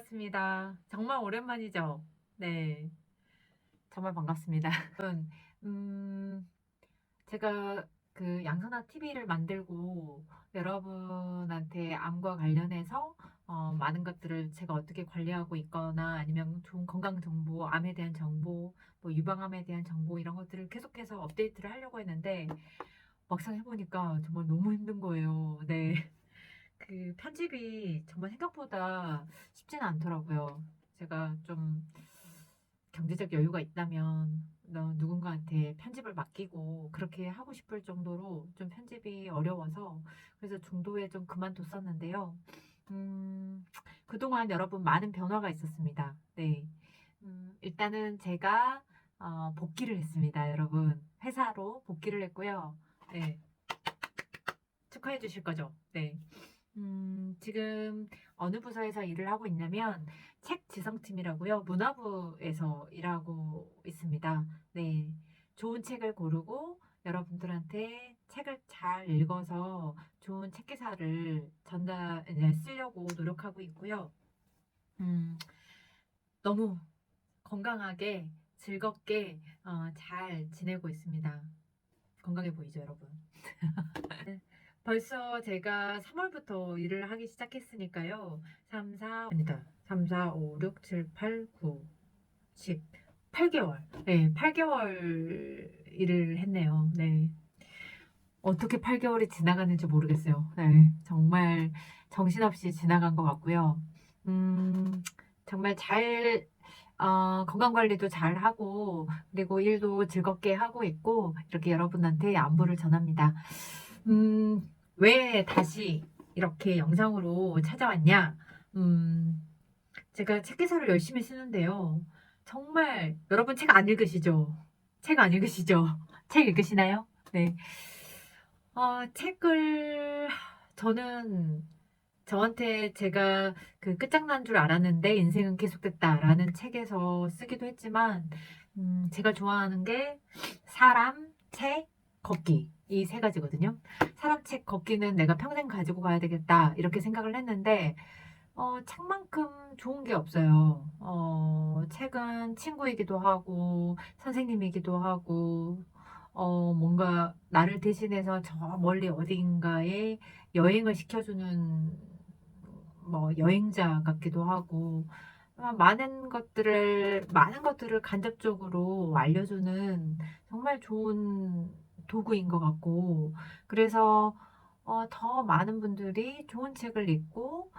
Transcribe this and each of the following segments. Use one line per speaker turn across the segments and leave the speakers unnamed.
반갑습니다. 정말 오랜만이죠? 네. 정말 반갑습니다. 음, 제가 그 양선아 TV를 만들고 여러분한테 암과 관련해서 많은 것들을 제가 어떻게 관리하고 있거나 아니면 좋은 건강 정보, 암에 대한 정보, 뭐 유방암에 대한 정보 이런 것들을 계속해서 업데이트를 하려고 했는데 막상 해보니까 정말 너무 힘든 거예요. 네. 그 편집이 정말 생각보다 쉽지는 않더라고요. 제가 좀 경제적 여유가 있다면 누군가한테 편집을 맡기고 그렇게 하고 싶을 정도로 좀 편집이 어려워서 그래서 중도에 좀 그만뒀었는데요. 음, 그동안 여러분 많은 변화가 있었습니다. 네. 일단은 제가 복귀를 했습니다, 여러분. 회사로 복귀를 했고요. 네. 축하해 주실 거죠? 네. 지금 어느 부서에서 일을 하고 있냐면 책 지성팀이라고요. 문화부에서 일하고 있습니다. 네. 좋은 책을 고르고 여러분들한테 책을 잘 읽어서 좋은 책 기사를 쓰려고 노력하고 있고요. 음, 너무 건강하게 즐겁게 잘 지내고 있습니다. 건강해 보이죠, 여러분? 벌써 제가 3월부터 일을 하기 시작했으니까요. 3, 4, 아니다. 3, 4, 5, 6, 7, 8, 9, 10, 8개월. 네, 8개월 일을 했네요. 네. 어떻게 8개월이 지나갔는지 모르겠어요. 네, 정말 정신없이 지나간 것 같고요. 음, 정말 건강 관리도 잘 하고, 그리고 일도 즐겁게 하고 있고, 이렇게 여러분한테 안부를 전합니다. 왜 다시 이렇게 영상으로 찾아왔냐? 음, 제가 책 기사를 열심히 쓰는데요. 정말 여러분 책 안 읽으시죠? 책 안 읽으시죠? 책 읽으시나요? 네. 책을 저는 저한테 제가 그 끝장난 줄 알았는데 인생은 계속됐다라는 책에서 쓰기도 했지만 제가 좋아하는 게 사람, 책, 걷기 이 세 가지거든요. 사람, 책, 걷기는 내가 평생 가지고 가야 되겠다 이렇게 생각을 했는데 책만큼 좋은 게 없어요. 책은 친구이기도 하고 선생님이기도 하고 뭔가 나를 대신해서 저 멀리 어딘가에 여행을 시켜주는 뭐 여행자 같기도 하고 많은 것들을 간접적으로 알려주는 정말 좋은 도구인 것 같고 그래서 더 많은 분들이 좋은 책을 읽고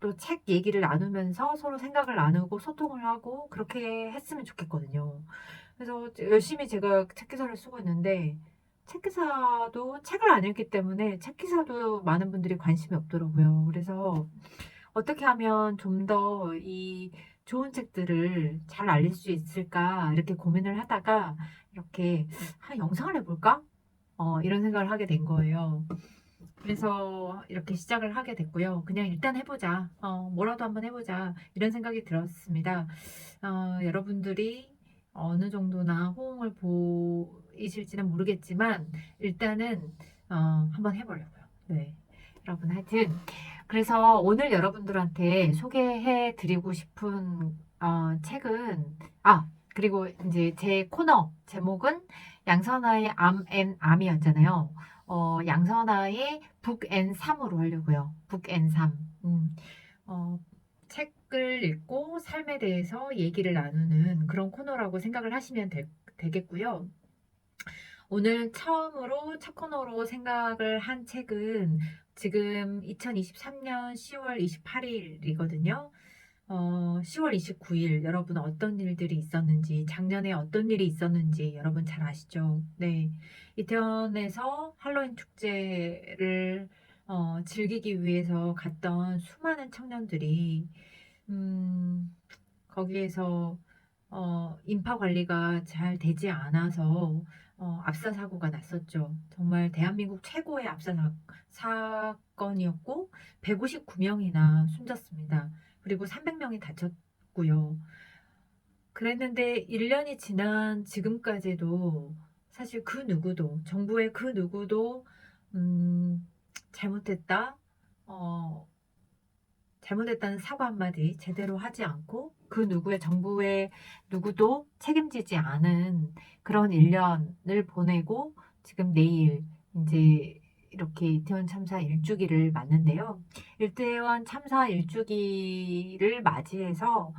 또 책 얘기를 나누면서 서로 생각을 나누고 소통을 하고 그렇게 했으면 좋겠거든요. 그래서 열심히 제가 책 기사를 쓰고 있는데 책 기사도 책을 안 읽기 때문에 책 기사도 많은 분들이 관심이 없더라고요. 그래서 어떻게 하면 좀 더 이 좋은 책들을 잘 알릴 수 있을까 이렇게 고민을 하다가 이렇게 영상을 해볼까? 이런 생각을 하게 된 거예요. 그래서 이렇게 시작을 하게 됐고요. 그냥 일단 해보자. 뭐라도 한번 해보자. 이런 생각이 들었습니다. 여러분들이 어느 정도나 호응을 보이실지는 모르겠지만, 일단은, 한번 해보려고요. 네. 여러분, 하여튼. 그래서 오늘 여러분들한테 소개해 드리고 싶은, 책은, 그리고 이제 제 코너 제목은 양선아의 암이었잖아요. 양선아의 북앤3으로 하려고요. 북앤3. 어, 책을 읽고 삶에 대해서 얘기를 나누는 그런 코너라고 생각을 하시면 되겠고요. 오늘 처음으로 첫 코너로 생각을 한 책은 지금 2023년 10월 28일이거든요. 10월 29일 여러분 어떤 일들이 있었는지 작년에 어떤 일이 있었는지 여러분 잘 아시죠? 네. 이태원에서 할로윈 축제를 즐기기 위해서 갔던 수많은 청년들이 거기에서 인파 관리가 잘 되지 않아서 압사 사고가 났었죠. 정말 대한민국 최고의 사건이었고 159명이나 숨졌습니다. 그리고 300명이 다쳤고요. 그랬는데 1년이 지난 지금까지도 사실 그 누구도 정부의 그 누구도 음, 잘못했다. 어, 잘못했다는 사과 한마디 제대로 하지 않고 그 누구의 정부의 누구도 책임지지 않은 그런 1년을 보내고 지금 내일 이제 이렇게 이태원 참사 1주기를 맞는데요. 이태원 참사 1주기를 맞이해서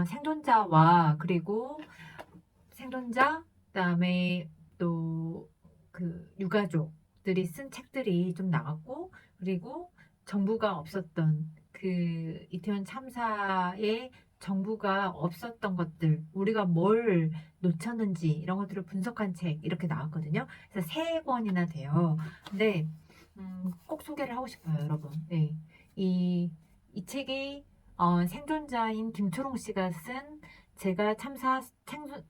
생존자와 그리고 생존자 그다음에 또 그 유가족들이 쓴 책들이 좀 나왔고 그리고 정부가 없었던 그 이태원 참사에 정부가 없었던 것들 우리가 뭘 놓쳤는지 이런 것들을 분석한 책 이렇게 나왔거든요. 그래서 3권이나 돼요. 근데 꼭 소개를 하고 싶어요, 여러분. 네. 이 책이 생존자인 김초롱 씨가 쓴 제가 참사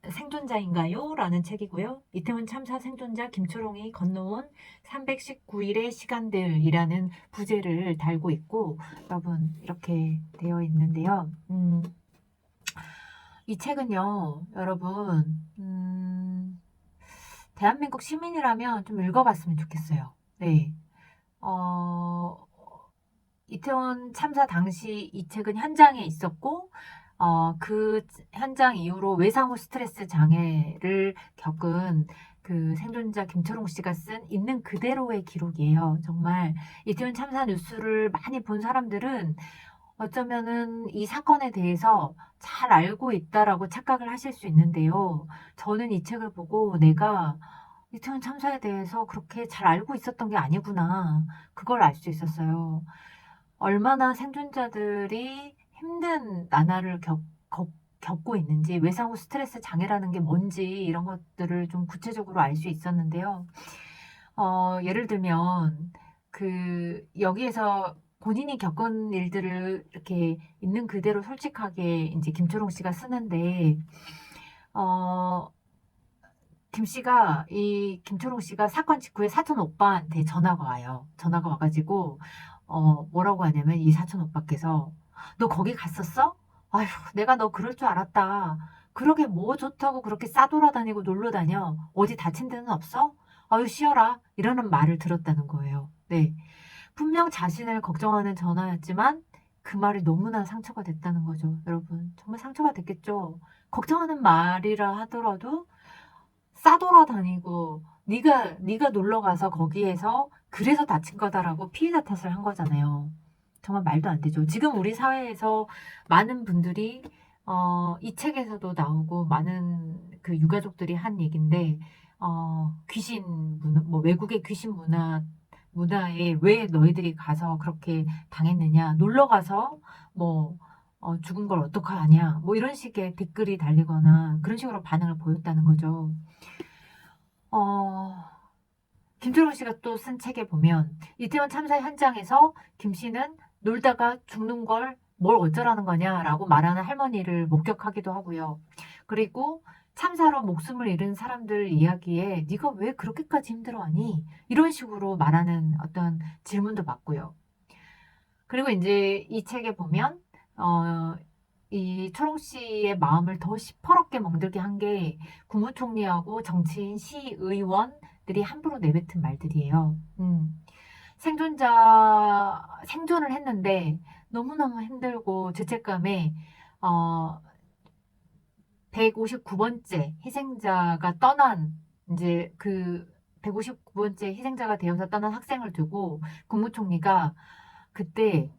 생존자인가요? 라는 책이고요. 이태원 참사 생존자 김초롱이 건너온 319일의 시간들이라는 부제를 달고 있고 여러분 이렇게 되어 있는데요. 이 책은요, 여러분 대한민국 시민이라면 좀 읽어봤으면 좋겠어요. 네. 이태원 참사 당시 이 책은 현장에 있었고 그 현장 이후로 외상 후 스트레스 장애를 겪은 그 생존자 김철웅 씨가 쓴 있는 그대로의 기록이에요. 정말 이태원 참사 뉴스를 많이 본 사람들은 어쩌면은 이 사건에 대해서 잘 알고 있다라고 착각을 하실 수 있는데요. 저는 이 책을 보고 내가 이태원 참사에 대해서 그렇게 잘 알고 있었던 게 아니구나. 그걸 알 수 있었어요. 얼마나 생존자들이 힘든 나날을 겪고 있는지, 외상 후 스트레스 장애라는 게 뭔지 이런 것들을 좀 구체적으로 알 수 있었는데요. 예를 들면 여기에서 본인이 겪은 일들을 이렇게 있는 그대로 솔직하게 이제 김초롱 씨가 쓰는데 어, 김초롱 씨가 사건 직후에 사촌 오빠한테 전화가 와요. 전화가 와가지고, 뭐라고 하냐면, 이 사촌 오빠께서, 너 거기 갔었어? 아휴, 내가 너 그럴 줄 알았다. 그러게 뭐 좋다고 그렇게 싸돌아다니고 놀러 다녀. 어디 다친 데는 없어? 아유, 쉬어라. 이러는 말을 들었다는 거예요. 네. 분명 자신을 걱정하는 전화였지만, 그 말이 너무나 상처가 됐다는 거죠. 여러분, 정말 상처가 됐겠죠? 걱정하는 말이라 하더라도, 싸돌아다니고 네가 놀러 가서 거기에서 그래서 다친 거다라고 피해자 탓을 한 거잖아요. 정말 말도 안 되죠. 지금 우리 사회에서 많은 분들이 이 책에서도 나오고 많은 그 유가족들이 한 얘기인데 귀신 문화, 뭐 외국의 귀신 문화에 왜 너희들이 가서 그렇게 당했느냐? 놀러 가서 뭐 죽은 걸 어떡하냐? 뭐 이런 식의 댓글이 달리거나 그런 식으로 반응을 보였다는 거죠. 어, 김초롱 씨가 또 쓴 책에 보면 이태원 참사 현장에서 김 씨는 놀다가 죽는 걸 뭘 어쩌라는 거냐라고 말하는 할머니를 목격하기도 하고요. 그리고 참사로 목숨을 잃은 사람들 이야기에 네가 왜 그렇게까지 힘들어하니? 이런 식으로 말하는 어떤 질문도 받고요. 그리고 이제 이 책에 보면 이 초롱 씨의 마음을 더 시퍼렇게 멍들게 한 게 국무총리하고 정치인, 시의원들이 함부로 내뱉은 말들이에요. 생존을 했는데 너무너무 힘들고 죄책감에 어, 159번째 희생자가 떠난 이제 그 159번째 희생자가 되어서 떠난 학생을 두고 국무총리가 그때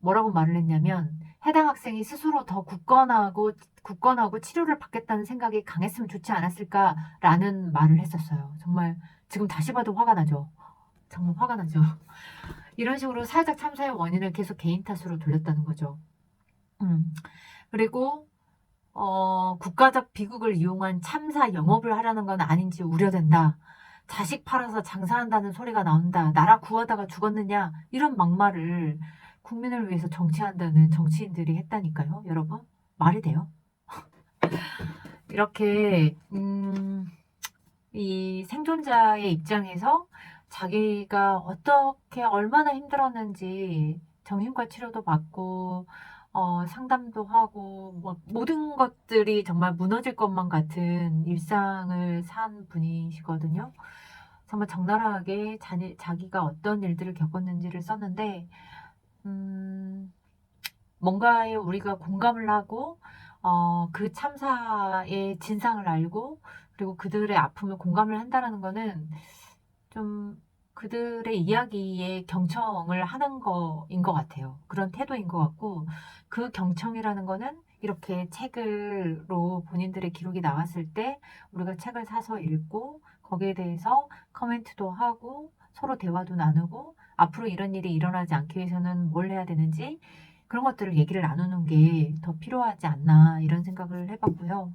뭐라고 말을 했냐면 해당 학생이 스스로 더 굳건하고 치료를 받겠다는 생각이 강했으면 좋지 않았을까라는 말을 했었어요. 정말 지금 다시 봐도 화가 나죠. 정말 화가 나죠. 이런 식으로 사회적 참사의 원인을 계속 개인 탓으로 돌렸다는 거죠. 그리고 국가적 비극을 이용한 참사 영업을 하려는 건 아닌지 우려된다. 자식 팔아서 장사한다는 소리가 나온다. 나라 구하다가 죽었느냐. 이런 막말을 국민을 위해서 정치한다는 정치인들이 했다니까요. 여러분. 말이 돼요. 이렇게 이 생존자의 입장에서 자기가 어떻게 얼마나 힘들었는지 정신과 치료도 받고 상담도 하고 뭐 모든 것들이 정말 무너질 것만 같은 일상을 산 분이시거든요. 정말 적나라하게 자기가 어떤 일들을 겪었는지를 썼는데 뭔가에 우리가 공감을 하고 그 참사의 진상을 알고 그리고 그들의 아픔을 공감을 한다라는 거는 좀 그들의 이야기에 경청을 하는 거인 것 같아요. 그런 태도인 것 같고 그 경청이라는 거는 이렇게 책으로 본인들의 기록이 나왔을 때 우리가 책을 사서 읽고 거기에 대해서 코멘트도 하고 서로 대화도 나누고 앞으로 이런 일이 일어나지 않기 위해서는 뭘 해야 되는지 그런 것들을 얘기를 나누는 게 더 필요하지 않나 이런 생각을 해봤고요.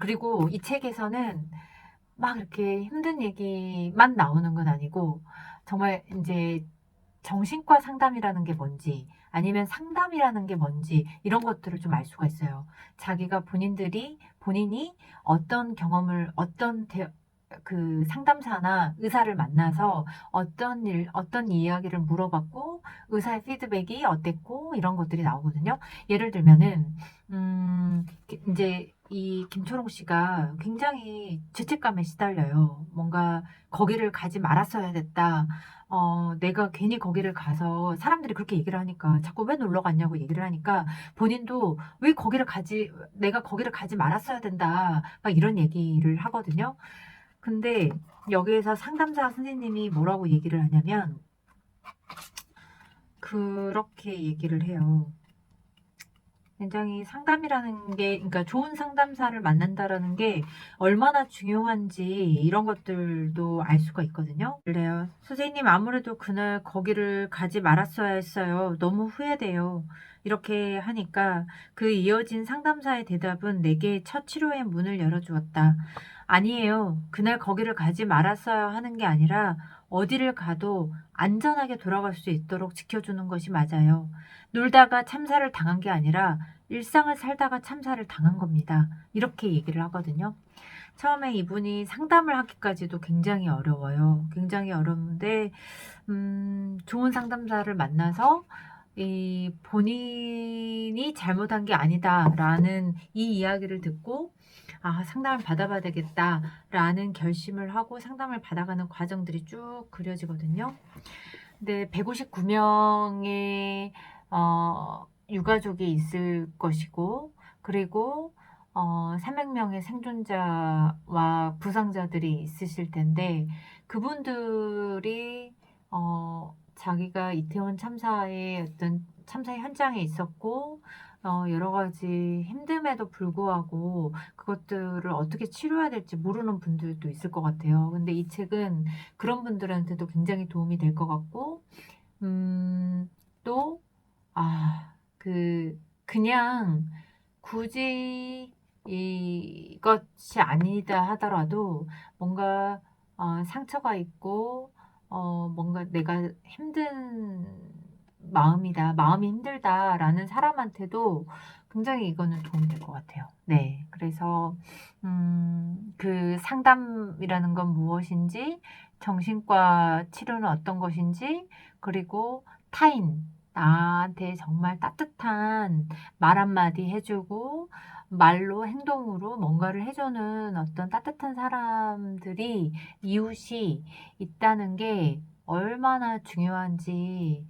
그리고 이 책에서는 막 이렇게 힘든 얘기만 나오는 건 아니고 정말 이제 정신과 상담이라는 게 뭔지 아니면 상담이라는 게 뭔지 이런 것들을 좀 알 수가 있어요. 자기가 본인이 어떤 경험을 그 상담사나 의사를 만나서 어떤 이야기를 물어봤고 의사의 피드백이 어땠고 이런 것들이 나오거든요. 예를 들면은 이제 이 김초롱 씨가 굉장히 죄책감에 시달려요. 뭔가 거기를 가지 말았어야 됐다. 내가 괜히 거기를 가서 사람들이 그렇게 얘기를 하니까 자꾸 왜 놀러 갔냐고 얘기를 하니까 본인도 내가 거기를 가지 말았어야 된다. 막 이런 얘기를 하거든요. 근데 여기에서 상담사 선생님이 뭐라고 얘기를 하냐면 그렇게 얘기를 해요. 굉장히 상담이라는 게, 그러니까 좋은 상담사를 만난다라는 게 얼마나 중요한지 이런 것들도 알 수가 있거든요. 그래요. 선생님, 아무래도 그날 거기를 가지 말았어야 했어요. 너무 후회돼요. 이렇게 하니까 그 이어진 상담사의 대답은 내게 첫 치료의 문을 열어주었다. 아니에요. 그날 거기를 가지 말았어야 하는 게 아니라 어디를 가도 안전하게 돌아갈 수 있도록 지켜주는 것이 맞아요. 놀다가 참사를 당한 게 아니라 일상을 살다가 참사를 당한 겁니다. 이렇게 얘기를 하거든요. 처음에 이분이 상담을 하기까지도 굉장히 어려워요. 굉장히 어려운데 좋은 상담사를 만나서 이 본인이 잘못한 게 아니다라는 이 이야기를 듣고 상담을 받아봐야 되겠다라는 결심을 하고 상담을 받아가는 과정들이 쭉 그려지거든요. 근데 159명의 유가족이 있을 것이고 그리고 300명의 생존자와 부상자들이 있으실 텐데 그분들이 자기가 이태원 참사의 어떤 참사 현장에 있었고 여러 가지 힘듦에도 불구하고 그것들을 어떻게 치료해야 될지 모르는 분들도 있을 것 같아요. 근데 이 책은 그런 분들한테도 굉장히 도움이 될 것 같고 또 그냥 굳이 이것이 아니다 하더라도 뭔가 상처가 있고 뭔가 내가 힘든 마음이 힘들다라는 사람한테도 굉장히 이거는 도움이 될 것 같아요. 네. 그래서 그 상담이라는 건 무엇인지, 정신과 치료는 어떤 것인지, 그리고 나한테 정말 따뜻한 말 한마디 해주고 말로 행동으로 뭔가를 해주는 어떤 따뜻한 사람들이 이웃이 있다는 게 얼마나 중요한지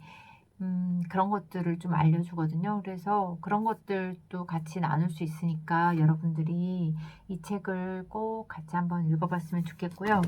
그런 것들을 좀 알려주거든요. 그래서 그런 것들도 같이 나눌 수 있으니까 여러분들이 이 책을 꼭 같이 한번 읽어봤으면 좋겠고요.